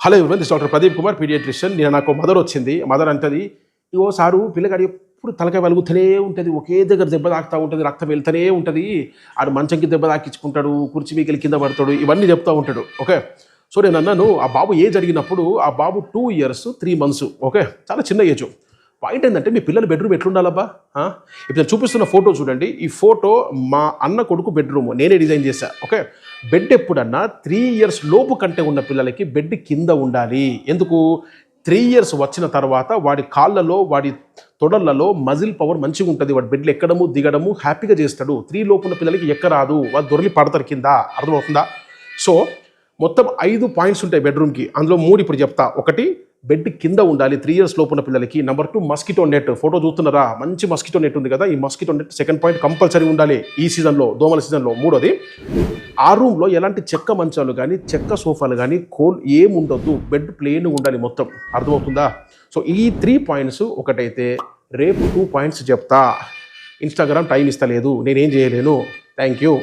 Hello everyone, this doctor Pradeep Kumar, paediatrician. నేను నాకు mother వచ్చింది. మదర్ అంటది, ఇగో సారు పిల్లగాడు ఎప్పుడు తలకాయ వెలుగుతూనే ఉంటుంది, ఒకే దగ్గర దెబ్బ తాకుతూ ఉంటుంది, రక్తం వెళ్తూనే ఉంటుంది, ఆడు మంచంకి దెబ్బ తాకించుకుంటాడు, కుర్చీ మీకెళ్ళి కింద పడతాడు, ఇవన్నీ చెప్తూ ఉంటాడు. ఓకే, సో నేను అన్నాను, ఆ బాబు ఏజ్ అడిగినప్పుడు ఆ బాబు 2 years 3 months. ఓకే, చాలా చిన్న ఏజ్. పాయింట్ ఏంటంటే, మీ పిల్లల బెడ్రూమ్ ఎట్లుండాలబ్బా? ఇప్పుడు నేను చూపిస్తున్న ఫోటో చూడండి. ఈ ఫోటో మా అన్న కొడుకు బెడ్రూమ్ నేనే డిజైన్ చేశాను. ఓకే, బెడ్ ఎప్పుడన్నా 3 years లోపు కంటే ఉన్న పిల్లలకి బెడ్ కింద ఉండాలి. ఎందుకు? 3 years వచ్చిన తర్వాత వాడి కాళ్ళలో, వాడి తొడళ్లలో మజిల్ పవర్ మంచిగా ఉంటుంది. వాడి బెడ్లు ఎక్కడము దిగడము హ్యాపీగా చేస్తాడు. 3 లోపు ఉన్న పిల్లలకి ఎక్కరాదు, వాళ్ళు దొరికి పడతారు కింద. అర్థమవుతుందా? సో మొత్తం 5 పాయింట్స్ ఉంటాయి బెడ్రూమ్కి. అందులో 3 ఇప్పుడు చెప్తా. 1, బెడ్ కింద ఉండాలి 3 years లోపు ఉన్న పిల్లలకి. Number 2, mosquito net. ఫోటో చూస్తున్నారా? మంచి మస్కిటో నెట్ ఉంది కదా, ఈ mosquito net second point compulsory ఉండాలి ఈ సీజన్లో, దోమల సీజన్లో. 3వది, ఆ రూమ్లో ఎలాంటి చెక్క మంచాలు కానీ, చెక్క సోఫాలు కానీ, ఏముండొద్దు. బెడ్ ప్లేన్ ఉండాలి మొత్తం. అర్థమవుతుందా? సో ఈ 3 పాయింట్స్ ఒకటైతే, రేపు 2 పాయింట్స్ చెప్తా. ఇన్స్టాగ్రామ్ టైం ఇస్తలేదు, నేనేం చేయలేను. Thank you.